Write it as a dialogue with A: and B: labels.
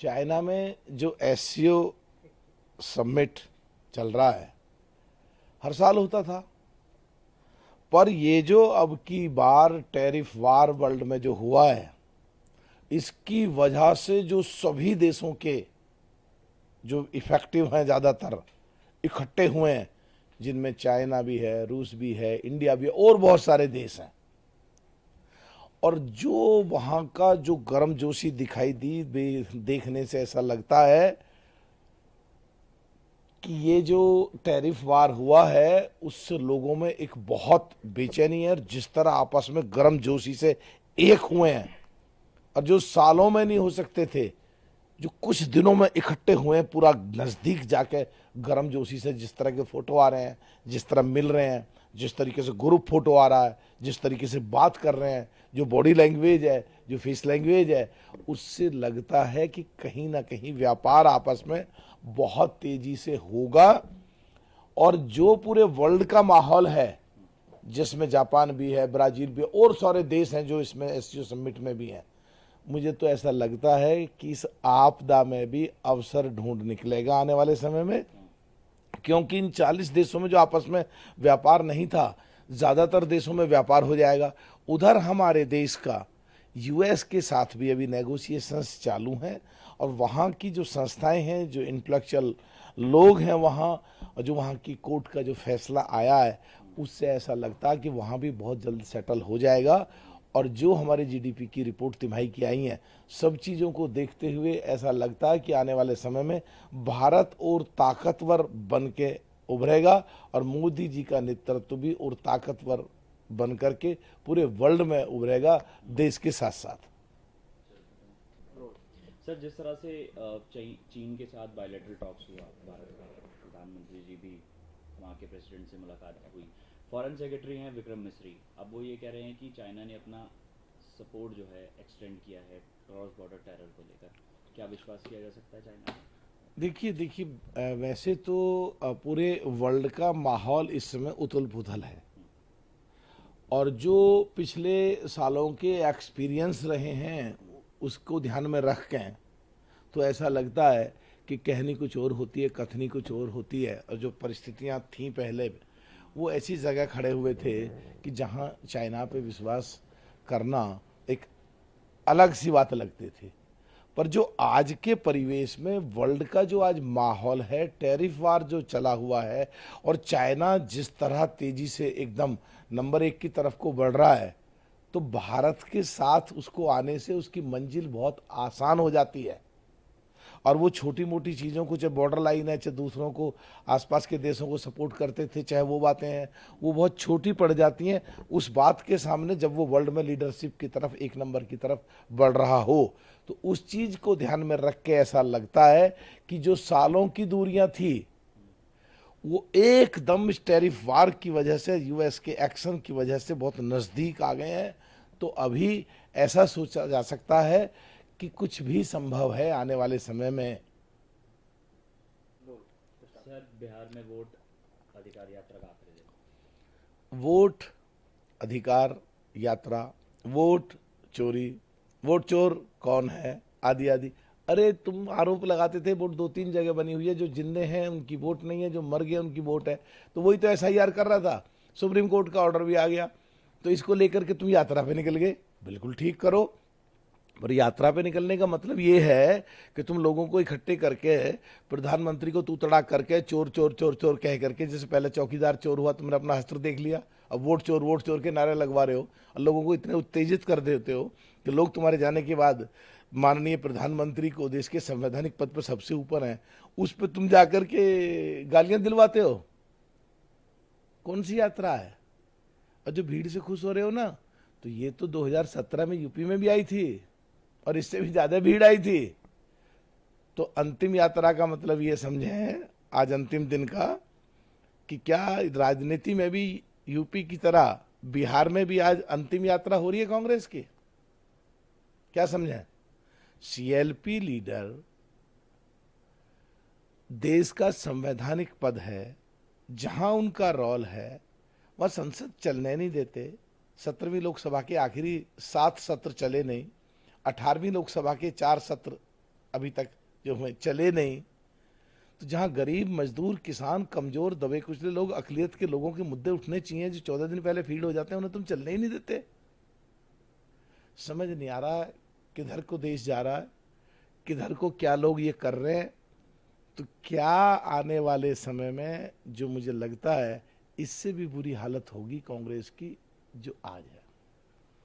A: China में जो SCO summit चल रहा है, हर साल होता था, पर ये जो अब की बार टैरिफ वार वर्ल्ड में जो हुआ है, इसकी वजह से जो सभी देशों के जो इफेक्टिव हैं ज़्यादातर इकट्ठे हुए हैं, जिनमें चाइना भी है, रूस भी है, इंडिया भी है और बहुत सारे देश हैं। और जो वहाँ का जो गर्मजोशी दिखाई दी, देखने से ऐसा लगता है कि ये जो टैरिफ वार हुआ है उससे लोगों में एक बहुत बेचैनी है। जिस तरह आपस में गर्मजोशी से एक हुए हैं और जो सालों में नहीं हो सकते थे, जो कुछ दिनों में इकट्ठे हुए हैं, पूरा नज़दीक जाके गर्मजोशी से जिस तरह के फोटो आ रहे हैं, जिस तरह मिल रहे हैं, जिस तरीके से ग्रुप फोटो आ रहा है, जिस तरीके से बात कर रहे हैं, जो बॉडी लैंग्वेज है, जो फेस लैंग्वेज है, उससे लगता है कि कहीं ना कहीं व्यापार आपस में बहुत तेजी से होगा। और जो पूरे वर्ल्ड का माहौल है, जिसमें जापान भी है, ब्राजील भी और सारे देश हैं जो इसमें एससीओ समिट में भी हैं, मुझे तो ऐसा लगता है कि इस आपदा में भी अवसर ढूंढ निकलेगा आने वाले समय में। क्योंकि इन 40 देशों में जो आपस में व्यापार नहीं था, ज़्यादातर देशों में व्यापार हो जाएगा। उधर हमारे देश का यूएस के साथ भी अभी नेगोशिएशंस चालू हैं, और वहाँ की जो संस्थाएं हैं, जो इंटेलेक्चुअल लोग हैं वहाँ, और जो वहाँ की कोर्ट का जो फैसला आया है, उससे ऐसा लगता है कि वहाँ भी बहुत जल्द सेटल हो जाएगा। और जो हमारे जीडीपी की रिपोर्ट तिमाही की आई हैं, सब चीज़ों को देखते हुए ऐसा लगता है कि आने वाले समय में भारत और ताकतवर बन के उभरेगा, और मोदी जी का नेतृत्व भी और ताकतवर बन करके पूरे वर्ल्ड में उभरेगा, देश के साथ साथ।
B: सर, जिस तरह से चीन के साथ बायलैटरल टॉक्स हुआ, भारत का प्रधानमंत्री जी भी वहाँ के प्रेसिडेंट से मुलाकात हुई, फॉरेन सेक्रेटरी हैं विक्रम मिस्री, अब वो ये कह रहे हैं कि चाइना ने अपना सपोर्ट जो है एक्सटेंड किया है क्रॉस बॉर्डर टेरर को लेकर। क्या विश्वास किया जा सकता है चाइना में?
A: देखिए वैसे तो पूरे वर्ल्ड का माहौल इस समय उथल पुथल है, और जो पिछले सालों के एक्सपीरियंस रहे हैं उसको ध्यान में रख के तो ऐसा लगता है कि कहनी कुछ और होती है, कथनी कुछ और होती है। और जो परिस्थितियां थीं पहले, वो ऐसी जगह खड़े हुए थे कि जहां चाइना पे विश्वास करना एक अलग सी बात लगती थी। पर जो आज के परिवेश में वर्ल्ड का जो आज माहौल है, टैरिफ वार जो चला हुआ है, और चाइना जिस तरह तेजी से एकदम नंबर 1 की तरफ को बढ़ रहा है, तो भारत के साथ उसको आने से उसकी मंजिल बहुत आसान हो जाती है। और वो छोटी मोटी चीज़ों को, चाहे बॉर्डर लाइन है, चाहे दूसरों को, आसपास के देशों को सपोर्ट करते थे, चाहे वो बातें हैं, वो बहुत छोटी पड़ जाती हैं उस बात के सामने, जब वो वर्ल्ड में लीडरशिप की तरफ, एक नंबर की तरफ बढ़ रहा हो। तो उस चीज़ को ध्यान में रख के ऐसा लगता है कि जो सालों की दूरियां थी, वो एकदम इस टैरिफ वार की वजह से, यूएस के एक्शन की वजह से बहुत नज़दीक आ गए हैं। तो अभी ऐसा सोचा जा सकता है कि कुछ भी संभव है आने वाले समय में।
B: सर, बिहार में वोट अधिकार यात्रा का आखिरी दिन।
A: वोट अधिकार यात्रा, वोट चोरी, वोट चोर कौन है, आदि आदि। अरे तुम आरोप लगाते थे वोट 2-3 जगह बनी हुई है, जो जिंदे हैं उनकी वोट नहीं है, जो मर गए उनकी वोट है। तो वही तो एसआईआर कर रहा था, सुप्रीम कोर्ट का ऑर्डर भी आ गया, तो इसको लेकर के तुम यात्रा पे निकल गए। बिल्कुल ठीक करो, पर यात्रा पे निकलने का मतलब ये है कि तुम लोगों को इकट्ठे करके प्रधानमंत्री को तू तड़ाक करके चोर चोर चोर चोर कह करके, जैसे पहले चौकीदार चोर हुआ, तुमने अपना हस्त्र देख लिया, अब वोट चोर के नारे लगवा रहे हो, और लोगों को इतने उत्तेजित कर देते हो कि लोग तुम्हारे जाने के बाद माननीय प्रधानमंत्री को, देश के संवैधानिक पद पर सबसे ऊपर हैं, उस पर तुम जाकर के गालियां दिलवाते हो। कौन सी यात्रा है? और जो भीड़ से खुश हो रहे हो ना, तो ये तो 2017 में यूपी में भी आई थी, और इससे भी ज्यादा भीड़ आई थी। तो अंतिम यात्रा का मतलब ये समझें आज अंतिम दिन का, कि क्या राजनीति में भी यूपी की तरह बिहार में भी आज अंतिम यात्रा हो रही है कांग्रेस की? क्या समझें? सीएलपी लीडर देश का संवैधानिक पद है, जहां उनका रोल है, वह संसद चलने नहीं देते। 17वीं लोकसभा के आखिरी 7 सत्र चले नहीं, 18वीं लोकसभा के 4 सत्र अभी तक जो हमें चले नहीं। तो जहां गरीब मजदूर किसान कमजोर दबे कुचले लोग अकलियत के लोगों के मुद्दे उठने चाहिए, जो 14 दिन पहले फील्ड हो जाते हैं, उन्हें तुम चलने ही नहीं देते। समझ नहीं आ रहा है किधर को देश जा रहा है, किधर को क्या लोग ये कर रहे हैं। तो क्या आने वाले समय में जो मुझे लगता है इससे भी बुरी हालत होगी कांग्रेस की जो आज है।